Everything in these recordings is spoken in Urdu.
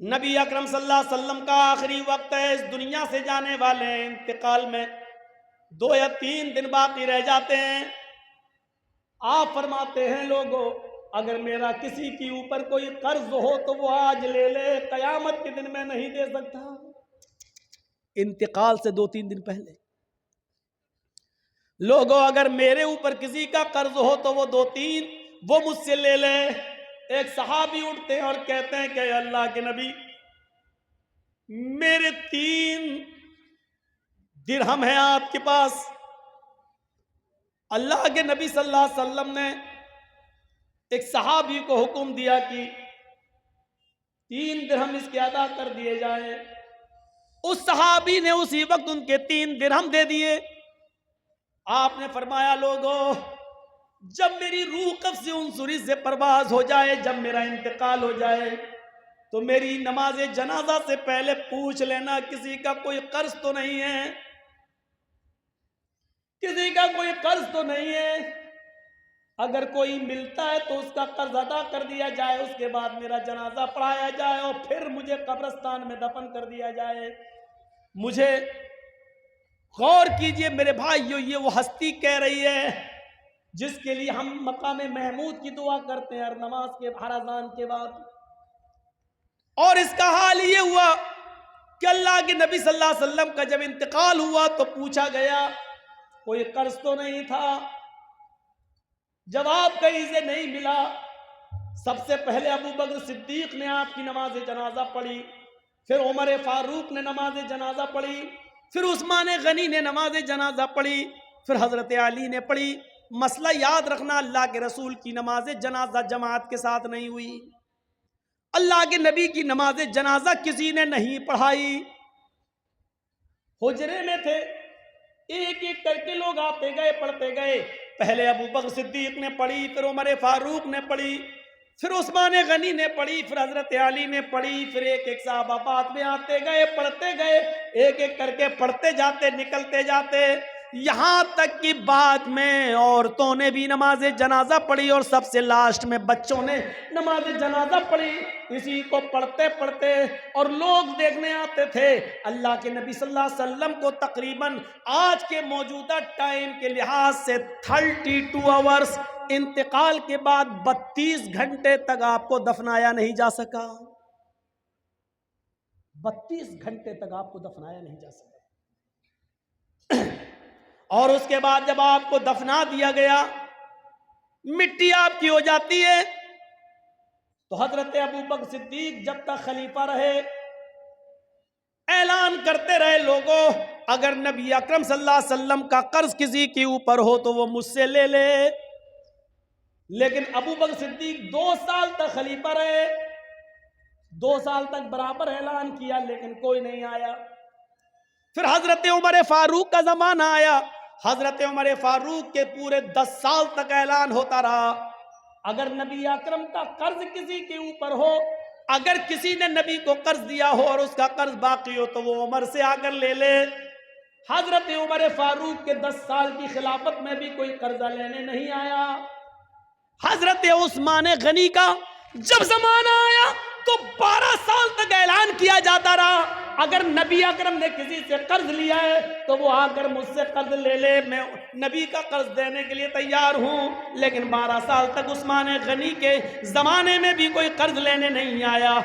نبی اکرم صلی اللہ علیہ وسلم کا آخری وقت ہے، اس دنیا سے جانے والے ہیں، انتقال میں 2 یا 3 دن باقی رہ جاتے ہیں۔ آپ فرماتے ہیں لوگوں اگر میرا کسی کے اوپر کوئی قرض ہو تو وہ آج لے لے، قیامت کے دن میں نہیں دے سکتا۔ انتقال سے 2-3 دن پہلے لوگوں اگر میرے اوپر کسی کا قرض ہو تو وہ 2-3 وہ مجھ سے لے لے۔ ایک صحابی اٹھتے ہیں اور کہتے ہیں کہ اللہ کے نبی میرے 3 درہم ہیں آپ کے پاس۔ اللہ کے نبی صلی اللہ علیہ وسلم نے ایک صحابی کو حکم دیا کہ 3 درہم اس کے ادا کر دیے جائیں۔ اس صحابی نے اسی وقت ان کے 3 درہم دے دیے۔ آپ نے فرمایا لوگوں جب میری روح قبض عنصری سے پرواز ہو جائے، جب میرا انتقال ہو جائے تو میری نماز جنازہ سے پہلے پوچھ لینا کسی کا کوئی قرض تو نہیں ہے، کسی کا کوئی قرض تو نہیں ہے۔ اگر کوئی ملتا ہے تو اس کا قرض ادا کر دیا جائے، اس کے بعد میرا جنازہ پڑھایا جائے اور پھر مجھے قبرستان میں دفن کر دیا جائے۔ مجھے غور کیجئے میرے بھائیو، یہ وہ ہستی کہہ رہی ہے جس کے لیے ہم مقام محمود کی دعا کرتے ہیں ہر نماز کے، ہر اذان کے بعد۔ اور اس کا حال یہ ہوا کہ اللہ کے نبی صلی اللہ علیہ وسلم کا جب انتقال ہوا تو پوچھا گیا کوئی قرض تو نہیں تھا؟ جواب کہیں سے نہیں ملا۔ سب سے پہلے ابو بکر صدیق نے آپ کی نماز جنازہ پڑھی، پھر عمر فاروق نے نماز جنازہ پڑھی، پھر عثمان غنی نے نماز جنازہ پڑھی، پھر حضرت علی نے پڑھی۔ مسئلہ یاد رکھنا، اللہ کے رسول کی نماز جنازہ جماعت کے ساتھ نہیں ہوئی، اللہ کے نبی کی نماز جنازہ کسی نے نہیں پڑھائی۔ حجرے میں تھے، ایک ایک کر کے لوگ آتے گئے، پڑھتے گئے۔ پہلے ابو بکر صدیق نے پڑھی، پھر عمر فاروق نے پڑھی، پھر عثمان غنی نے پڑھی، پھر حضرت علی نے پڑھی، پھر ایک ایک صحابہ بعد میں آتے گئے، پڑھتے گئے، ایک ایک کر کے پڑھتے جاتے، نکلتے جاتے، یہاں تک کہ بعد میں عورتوں نے بھی نماز جنازہ پڑھی اور سب سے لاسٹ میں بچوں نے نماز جنازہ پڑھی۔ اسی کو پڑھتے پڑھتے اور لوگ دیکھنے آتے تھے۔ اللہ کے نبی صلی اللہ علیہ وسلم کو تقریباً آج کے موجودہ ٹائم کے لحاظ سے 32 آورز انتقال کے بعد 32 گھنٹے تک آپ کو دفنایا نہیں جا سکا۔ 32 گھنٹے تک آپ کو دفنایا نہیں جا سکا۔ اور اس کے بعد جب آپ کو دفنا دیا گیا، مٹی آپ کی ہو جاتی ہے، تو حضرت ابو بکر صدیق جب تک خلیفہ رہے اعلان کرتے رہے لوگوں اگر نبی اکرم صلی اللہ علیہ وسلم کا قرض کسی کے اوپر ہو تو وہ مجھ سے لے لے۔ لیکن ابو بکر صدیق 2 سال تک خلیفہ رہے، 2 سال تک برابر اعلان کیا لیکن کوئی نہیں آیا۔ پھر حضرت عمر فاروق کا زمانہ آیا، حضرت عمر فاروق کے پورے 10 سال تک اعلان ہوتا رہا اگر نبی اکرم کا قرض کسی کے اوپر ہو، اگر کسی نے نبی کو قرض دیا ہو اور اس کا قرض باقی ہو تو وہ عمر سے آ کر لے لے۔ حضرت عمر فاروق کے 10 سال کی خلافت میں بھی کوئی قرضہ لینے نہیں آیا۔ حضرت عثمان غنی کا جب زمانہ آیا تو 12 سال تک اعلان کیا جاتا رہا اگر نبی اکرم نے کسی سے قرض لیا ہے تو وہ آ کر مجھ سے قرض لے لے، میں نبی کا قرض دینے کے لیے تیار ہوں۔ لیکن 12 سال تک عثمان غنی کے زمانے میں بھی کوئی قرض لینے نہیں آیا۔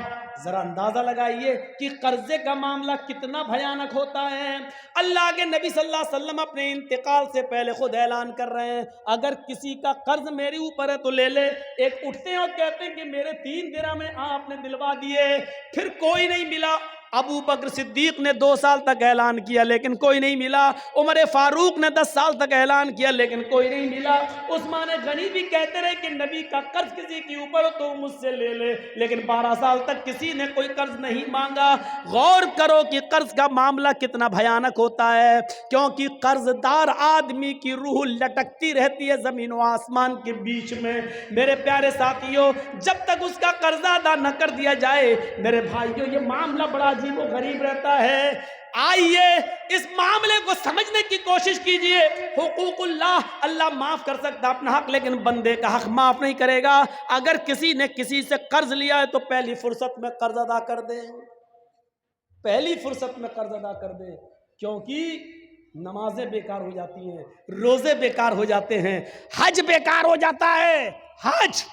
ذرا اندازہ لگائیے کہ قرضے کا معاملہ کتنا بھیانک ہوتا ہے۔ اللہ کے نبی صلی اللہ علیہ وسلم اپنے انتقال سے پہلے خود اعلان کر رہے ہیں اگر کسی کا قرض میرے اوپر ہے تو لے لے۔ ایک اٹھتے ہیں اور کہتے ہیں کہ میرے 3 درہم میں آپ نے دلوا دیے، پھر کوئی نہیں ملا۔ ابو بکر صدیق نے 2 سال تک اعلان کیا لیکن کوئی نہیں ملا، عمر فاروق نے 10 سال تک اعلان کیا لیکن کوئی نہیں ملا، عثمان غنی بھی کہتے رہے کہ نبی کا قرض کسی کے اوپر ہو تو مجھ سے لے لے، لیکن 12 سال تک کسی نے کوئی قرض نہیں مانگا۔ غور کرو کہ قرض کا معاملہ کتنا بھیانک ہوتا ہے، کیونکہ قرض دار آدمی کی روح لٹکتی رہتی ہے زمین و آسمان کے بیچ میں۔ میرے پیارے ساتھیوں، جب تک اس کا قرض ادا نہ کر دیا جائے میرے بھائیوں یہ معاملہ بڑا عجیب و غریب رہتا ہے۔ آئیے اس معاملے کو سمجھنے کی کوشش کیجئے. حقوق اللہ، اللہ معاف کر سکتا اپنا حق، لیکن بندے کا حق معاف نہیں کرے گا. اگر کسی نے کسی سے قرض لیا ہے تو پہلی فرصت میں قرض ادا کر دے، پہلی فرصت میں قرض ادا کر دے، کیونکہ نمازیں بیکار ہو جاتی ہیں، روزے بیکار ہو جاتے ہیں، حج بیکار ہو جاتا ہے. حج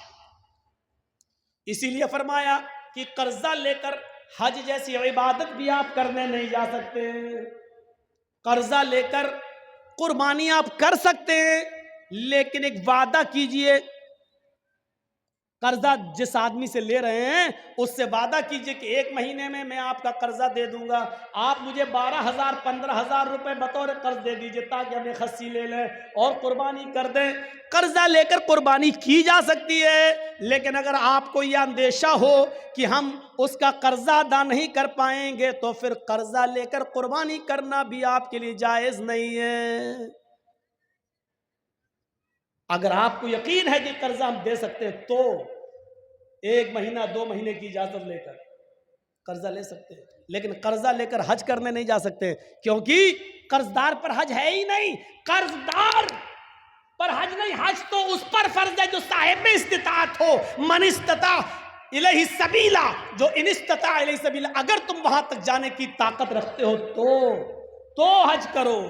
اسی لیے فرمایا کہ قرضہ لے کر حج جیسی عبادت بھی آپ کرنے نہیں جا سکتے. قرضہ لے کر قربانی آپ کر سکتے ہیں، لیکن ایک وعدہ کیجئے. قرضہ جس آدمی سے لے رہے ہیں اس سے وعدہ کیجئے کہ 1 مہینے میں آپ کا قرضہ دے دوں گا، آپ مجھے 12,000 15,000 روپے بطور قرض دے دیجئے تاکہ ہمیں خصی لے لیں اور قربانی کر دیں. قرضہ لے کر قربانی کی جا سکتی ہے، لیکن اگر آپ کو یہ اندیشہ ہو کہ ہم اس کا قرضہ ادا نہیں کر پائیں گے تو پھر قرضہ لے کر قربانی کرنا بھی آپ کے لیے جائز نہیں ہے. اگر آپ کو یقین ہے کہ قرضہ ہم دے سکتے ہیں تو 1 مہینہ 2 مہینے کی اجازت لے کر قرضہ لے سکتے ہیں، لیکن قرضہ لے کر حج کرنے نہیں جا سکتے، کیونکہ قرضدار پر حج ہے ہی نہیں. قرضدار پر حج نہیں، حج تو اس پر فرض ہے جو صاحب استطاعت ہو. من استطاع الیہ سبیلا، جو ان استطاع الیہ سبیلا. اگر تم وہاں تک جانے کی طاقت رکھتے ہو تو حج کرو،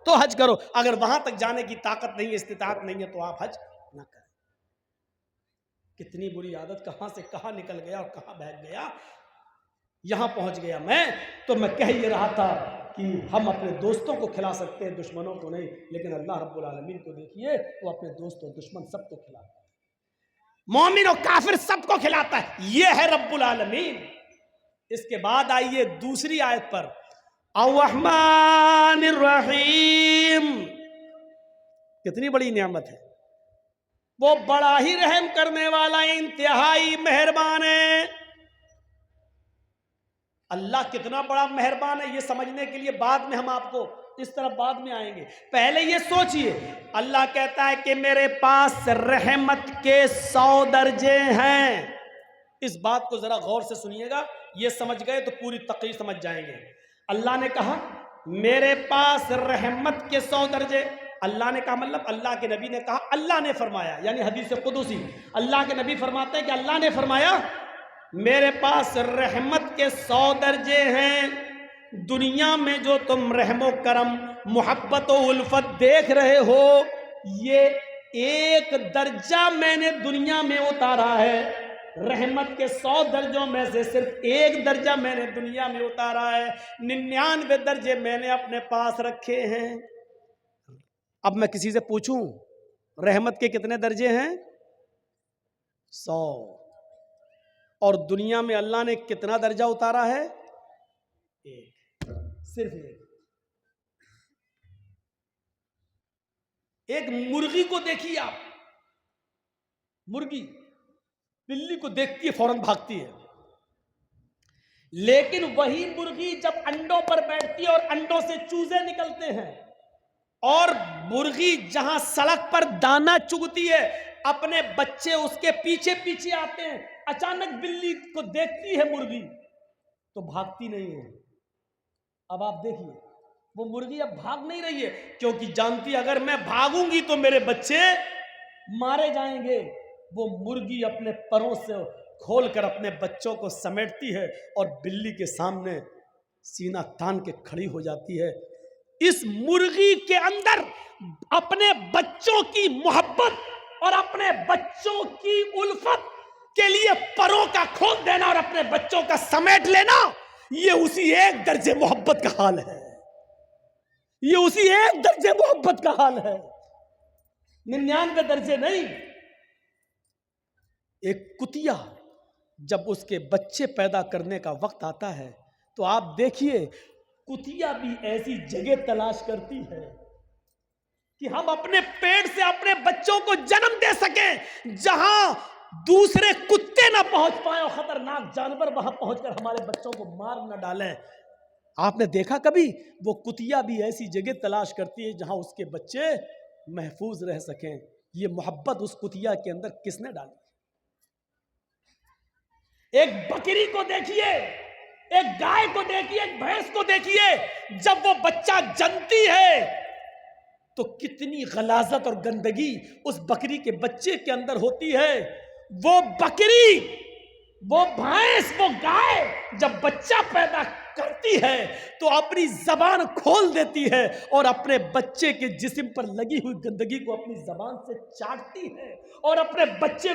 تو حج کرو. اگر وہاں تک جانے کی طاقت نہیں ہے، استطاعت نہیں ہے، تو آپ حج نہ کریں. کتنی بری عادت کہاں سے کہاں نکل گیا اور کہاں بہت گیا. یہاں پہنچ گیا میں تو میں کہہ یہ رہا تھا کہ ہم اپنے دوستوں کو کھلا سکتے ہیں، دشمنوں کو نہیں. لیکن اللہ رب العالمین کو دیکھیے، وہ اپنے دوست و دشمن سب کو کھلاتا ہے، مومن و کافر سب کو کھلاتا ہے. یہ ہے رب العالمین. اس کے بعد آئیے دوسری آیت پر، الرحمن الرحیم. کتنی بڑی نعمت ہے، وہ بڑا ہی رحم کرنے والا، انتہائی مہربان ہے. اللہ کتنا بڑا مہربان ہے یہ سمجھنے کے لیے بعد میں ہم آپ کو اس طرف بعد میں آئیں گے. پہلے یہ سوچئے، اللہ کہتا ہے کہ میرے پاس رحمت کے 100 درجے ہیں. اس بات کو ذرا غور سے سنیے گا، یہ سمجھ گئے تو پوری تقریر سمجھ جائیں گے. اللہ نے کہا میرے پاس رحمت کے 100 درجے. اللہ نے کہا مطلب اللہ کے نبی نے کہا، اللہ نے فرمایا، یعنی حدیث قدسی. اللہ کے نبی فرماتے ہیں کہ اللہ نے فرمایا میرے پاس رحمت کے 100 درجے ہیں. دنیا میں جو تم رحم و کرم، محبت و الفت دیکھ رہے ہو، یہ 1 درجہ میں نے دنیا میں اتارا ہے. رحمت کے 100 درجوں میں سے صرف 1 درجہ میں نے دنیا میں اتارا ہے. 99 درجے میں نے اپنے پاس رکھے ہیں. اب میں کسی سے پوچھوں رحمت کے کتنے درجے ہیں؟ 100. اور دنیا میں اللہ نے کتنا درجہ اتارا ہے؟ 1. صرف 1. ایک مرغی کو دیکھیے آپ، مرغی بلی کو دیکھتی ہے فوراً بھاگتی ہے، لیکن وہی مرغی جب انڈوں پر بیٹھتی ہے اور انڈوں سے چوزے نکلتے ہیں، اور مرغی جہاں سڑک پر دانا چگتی ہے اپنے بچے اس کے پیچھے پیچھے آتے ہیں، اچانک بلی کو دیکھتی ہے مرغی تو بھاگتی نہیں ہے. اب آپ دیکھیے وہ مرغی اب بھاگ نہیں رہی ہے، کیونکہ جانتی ہے اگر میں بھاگوں گی تو میرے بچے مارے جائیں گے. وہ مرغی اپنے پروں سے کھول کر اپنے بچوں کو سمیٹتی ہے اور بلی کے سامنے سینہ تان کے کھڑی ہو جاتی ہے. اس مرغی کے اندر اپنے بچوں کی محبت اور اپنے بچوں کی الفت کے لیے پروں کا کھول دینا اور اپنے بچوں کا سمیٹ لینا، یہ اسی 1 درجے محبت کا حال ہے. یہ اسی 1 درجے محبت کا حال ہے، 99 درجے نہیں. ایک کتیا جب اس کے بچے پیدا کرنے کا وقت آتا ہے تو آپ دیکھیے کتیا بھی ایسی جگہ تلاش کرتی ہے کہ ہم اپنے پیٹ سے اپنے بچوں کو جنم دے سکیں جہاں دوسرے کتے نہ پہنچ پائیں اور خطرناک جانور وہاں پہنچ کر ہمارے بچوں کو مار نہ ڈالیں. آپ نے دیکھا کبھی؟ وہ کتیا بھی ایسی جگہ تلاش کرتی ہے جہاں اس کے بچے محفوظ رہ سکیں. یہ محبت اس کتیا کے اندر کس نے ڈالی؟ ایک بکری کو دیکھیے، ایک گائے کو دیکھیے، ایک بھینس کو دیکھیے، جب وہ بچہ جنتی ہے تو کتنی غلاظت اور گندگی اس بکری کے بچے کے اندر ہوتی ہے۔ وہ بکری، وہ بھینس، وہ گائے جب بچہ پیدا کرتی ہے تو اپنی زبان کھول دیتی ہے اور اپنے بچے کے جسم پر لگی ہوئی گندگی کو اپنی زبان سے چاٹتی ہے اور اپنے بچے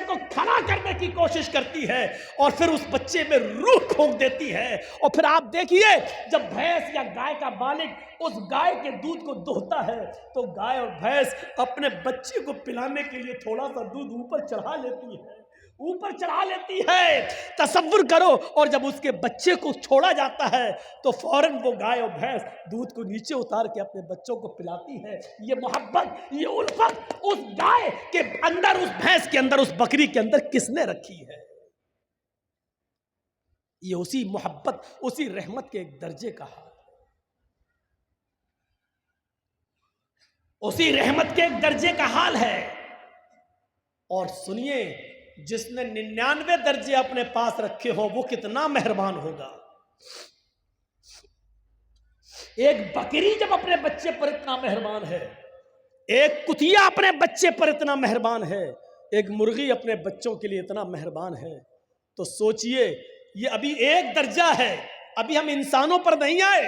کو کھڑا کرنے کی کوشش کرتی ہے اور پھر اس بچے میں روح پھونک دیتی ہے۔ اور پھر آپ دیکھیے جب بھینس یا گائے کا مالک اس گائے کے دودھ کو دوہتا ہے تو گائے اور بھینس اپنے بچے کو پلانے کے لیے تھوڑا سا دودھ اوپر چڑھا لیتی ہے۔ تصور کرو، اور جب اس کے بچے کو چھوڑا جاتا ہے تو فوراً وہ گائے اور بھینس دودھ کو نیچے اتار کے اپنے بچوں کو پلاتی ہے۔ یہ محبت، یہ الفت اس گائے کے اندر، اس بھینس کے اندر، اس بکری کے اندر کس نے رکھی ہے؟ یہ اسی محبت، اسی رحمت کے ایک درجے کا حال، اسی رحمت کے ایک درجے کا حال ہے۔ اور سنیے، جس نے 99 درجے اپنے پاس رکھے ہو وہ کتنا مہربان ہوگا۔ ایک بکری جب اپنے بچے پر اتنا مہربان ہے، ایک کتیا اپنے بچے پر اتنا مہربان ہے، ایک مرغی اپنے بچوں کے لیے اتنا مہربان ہے، تو سوچئے یہ ابھی ایک درجہ ہے، ابھی ہم انسانوں پر نہیں آئے،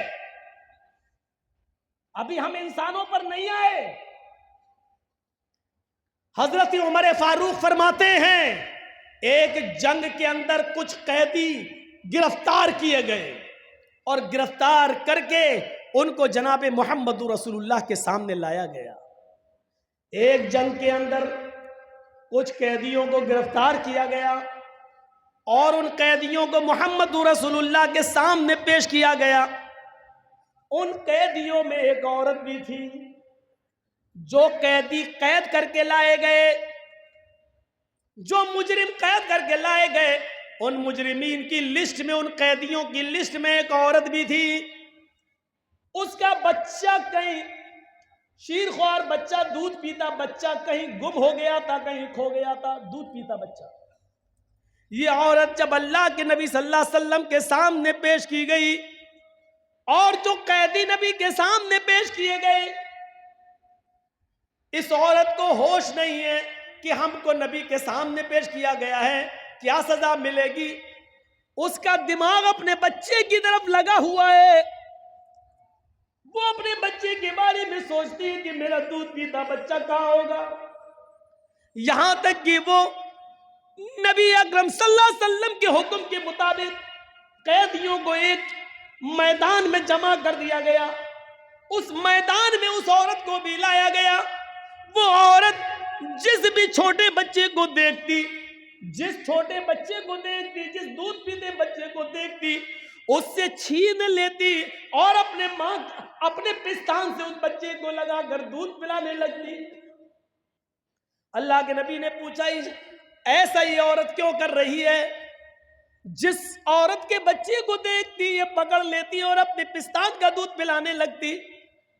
حضرت عمر فاروق فرماتے ہیں ایک جنگ کے اندر کچھ قیدی گرفتار کیے گئے اور گرفتار کر کے ان کو جناب محمد رسول اللہ کے سامنے لایا گیا۔ ایک جنگ کے اندر کچھ قیدیوں کو گرفتار کیا گیا اور ان قیدیوں کو محمد رسول اللہ کے سامنے پیش کیا گیا۔ ان قیدیوں میں ایک عورت بھی تھی۔ جو قیدی قید کر کے لائے گئے، جو مجرم قید کر کے لائے گئے، ان مجرمین کی لسٹ میں، ان قیدیوں کی لسٹ میں ایک عورت بھی تھی۔ اس کا بچہ کہیں شیرخوار بچہ، دودھ پیتا بچہ کہیں گم ہو گیا تھا، کہیں کھو گیا تھا، دودھ پیتا بچہ۔ یہ عورت جب اللہ کے نبی صلی اللہ علیہ وسلم کے سامنے پیش کی گئی اور جو قیدی نبی کے سامنے پیش کیے گئے، اس عورت کو ہوش نہیں ہے کہ ہم کو نبی کے سامنے پیش کیا گیا ہے، کیا سزا ملے گی۔ اس کا دماغ اپنے بچے کی طرف لگا ہوا ہے، وہ اپنے بچے کے بارے میں سوچتی ہے کہ میرا دودھ پیتا بچہ کہاں ہوگا۔ یہاں تک کہ وہ نبی اکرم صلی اللہ علیہ وسلم کے حکم کے مطابق قیدیوں کو ایک میدان میں جمع کر دیا گیا، اس میدان میں اس عورت کو بھی لایا گیا۔ وہ عورت جس بھی چھوٹے بچے کو دیکھتی، جس چھوٹے بچے کو دیکھتی، جس دودھ پیتے بچے کو دیکھتی، اس سے چھین لیتی اور اپنے پستان سے اس بچے کو لگا کر دودھ پلانے لگتی۔ اللہ کے نبی نے پوچھا ایسا یہ عورت کیوں کر رہی ہے؟ جس عورت کے بچے کو دیکھتی یہ پکڑ لیتی اور اپنے پستان کا دودھ پلانے لگتی،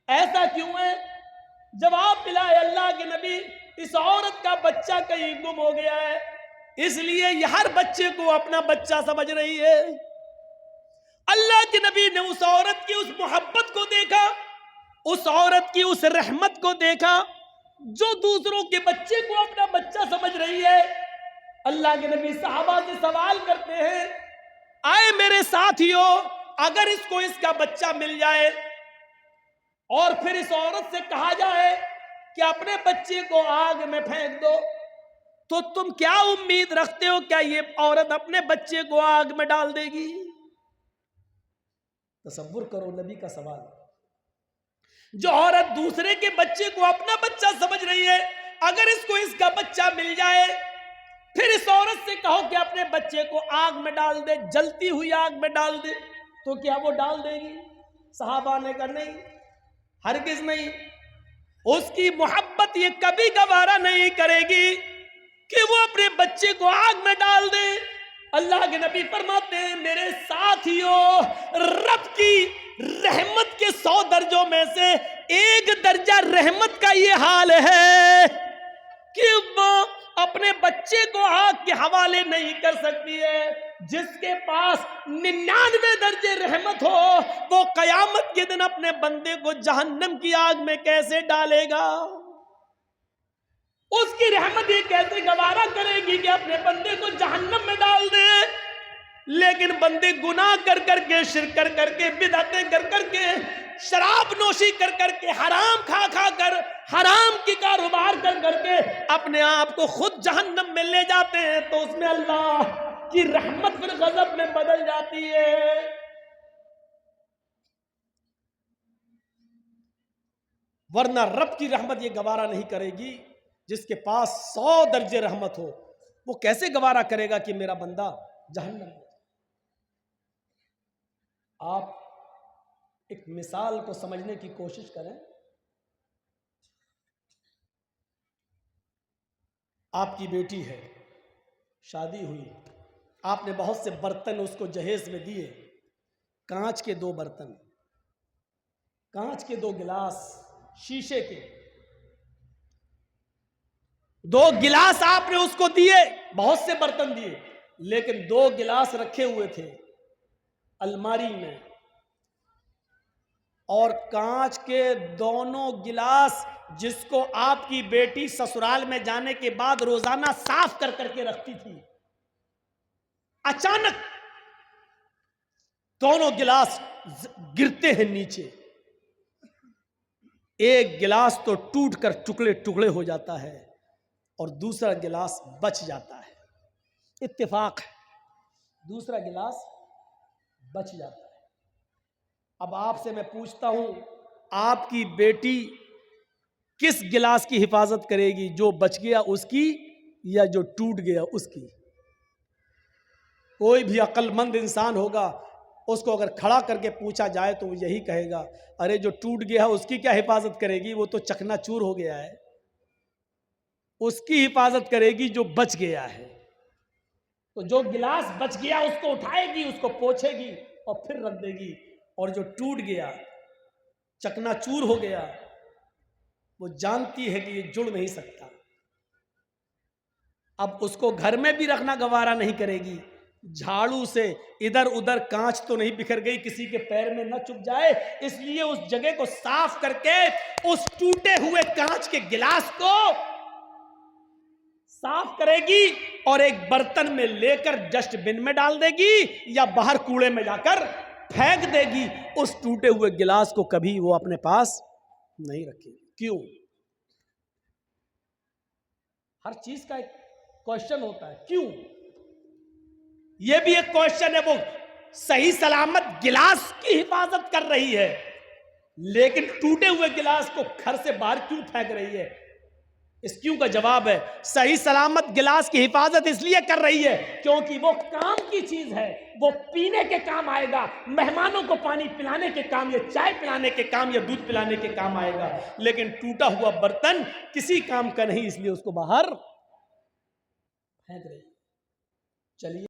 ایسا کیوں ہے؟ جواب ملا اللہ کے نبی، اس عورت کا بچہ کہیں گم ہو گیا ہے، اس لیے یہ ہر بچے کو اپنا بچہ سمجھ رہی ہے۔ اللہ کے نبی نے اس عورت کی اس محبت کو دیکھا، اس عورت کی اس رحمت کو دیکھا جو دوسروں کے بچے کو اپنا بچہ سمجھ رہی ہے۔ اللہ کے نبی صحابہ سے سوال کرتے ہیں، آئے میرے ساتھیوں، اگر اس کو اس کا بچہ مل جائے اور پھر اس عورت سے کہا جائے کہ اپنے بچے کو آگ میں پھینک دو، تو تم کیا امید رکھتے ہو؟ کیا یہ عورت اپنے بچے کو آگ میں ڈال دے گی؟ تصور کرو نبی کا سوال۔ جو عورت دوسرے کے بچے کو اپنا بچہ سمجھ رہی ہے، اگر اس کو اس کا بچہ مل جائے، پھر اس عورت سے کہو کہ اپنے بچے کو آگ میں ڈال دے، جلتی ہوئی آگ میں ڈال دے، تو کیا وہ ڈال دے گی؟ صحابہ نے کہا نہیں، ہرگز نہیں۔ اس کی محبت یہ کبھی گوارا نہیں کرے گی کہ وہ اپنے بچے کو آگ میں ڈال دے۔ اللہ کے نبی فرماتے ہیں، میرے ساتھیوں، رب کی رحمت کے 100 درجوں میں سے ایک درجہ رحمت کا یہ حال ہے کہ وہ اپنے بچے کو آگ کے حوالے نہیں کر سکتی ہے۔ جس کے پاس 99 درجے رحمت ہو وہ قیامت کے دن اپنے بندے کو جہنم کی آگ میں کیسے ڈالے گا؟ اس کی رحمت یہ کیسے گوارا کرے گی کہ اپنے بندے کو جہنم میں ڈال دے؟ لیکن بندے گناہ کر کر کے، شرک کر کر کے، بدعتیں کر کر کے، شراب نوشی کر کر کے، حرام کھا کھا کر، حرام کی کاروبار کر کر کے اپنے آپ کو خود جہنم میں لے جاتے ہیں، تو اس میں اللہ کی رحمت پھر غضب میں بدل جاتی ہے۔ ورنہ رب کی رحمت یہ گوارا نہیں کرے گی۔ جس کے پاس 100 درجے رحمت ہو وہ کیسے گوارا کرے گا کہ میرا بندہ جہنم میں؟ آپ ایک مثال کو سمجھنے کی کوشش کریں۔ آپ کی بیٹی ہے، شادی ہوئی، آپ نے بہت سے برتن اس کو جہیز میں دیے، کانچ کے 2 برتن، کانچ کے 2 گلاس، شیشے کے 2 گلاس آپ نے اس کو دیے، بہت سے برتن دیے، لیکن 2 گلاس رکھے ہوئے تھے الماری میں، اور کانچ کے دونوں گلاس جس کو آپ کی بیٹی سسرال میں جانے کے بعد روزانہ صاف کر کر کے رکھتی تھی، اچانک دونوں گلاس گرتے ہیں نیچے، ایک گلاس تو ٹوٹ کر ٹکڑے ٹکڑے ہو جاتا ہے اور دوسرا گلاس بچ جاتا ہے، اتفاق ہے، دوسرا گلاس بچ جاتا ہے۔ اب آپ سے میں پوچھتا ہوں، آپ کی بیٹی کس گلاس کی حفاظت کرے گی؟ جو بچ گیا اس کی یا جو ٹوٹ گیا اس کی؟ کوئی بھی عقل مند انسان ہوگا، اس کو اگر کھڑا کر کے پوچھا جائے تو وہ یہی کہے گا، ارے جو ٹوٹ گیا اس کی کیا حفاظت کرے گی؟ وہ تو چکنا چور ہو گیا ہے، اس کی حفاظت کرے گی جو بچ گیا ہے۔ تو جو گلاس بچ گیا اس کو اٹھائے گی، اس کو پوچھے گی اور پھر رکھ دے گی، اور جو ٹوٹ گیا، چکنا چور ہو گیا، وہ جانتی ہے کہ یہ جڑ نہیں سکتا، اب اس کو گھر میں بھی رکھنا گوارا نہیں کرے گی، جھاڑو سے ادھر ادھر کانچ تو نہیں بکھر گئی کسی کے پیر میں نہ چپ جائے، اس لیے اس جگہ کو صاف کر کے اس ٹوٹے ہوئے کانچ کے گلاس کو صاف کرے گی اور ایک برتن میں لے کر ڈسٹ بن میں ڈال دے گی یا باہر کوڑے میں جا کر پھینک دے گی، اس ٹوٹے ہوئے گلاس کو کبھی وہ اپنے پاس نہیں رکھے گی۔ کیوں؟ ہر چیز کا ایک کوشچن ہوتا ہے، کیوں؟ یہ بھی ایک کوشچن ہے، وہ صحیح سلامت گلاس کی حفاظت کر رہی ہے لیکن ٹوٹے ہوئے گلاس کو گھر سے باہر کیوں پھینک رہی ہے؟ اس کیوں کا جواب ہے، صحیح سلامت گلاس کی حفاظت اس لیے کر رہی ہے کیونکہ وہ کام کی چیز ہے، وہ پینے کے کام آئے گا، مہمانوں کو پانی پلانے کے کام یا چائے پلانے کے کام یا دودھ پلانے کے کام آئے گا، لیکن ٹوٹا ہوا برتن کسی کام کا نہیں، اس لیے اس کو باہر پھینک رہی۔ چلیے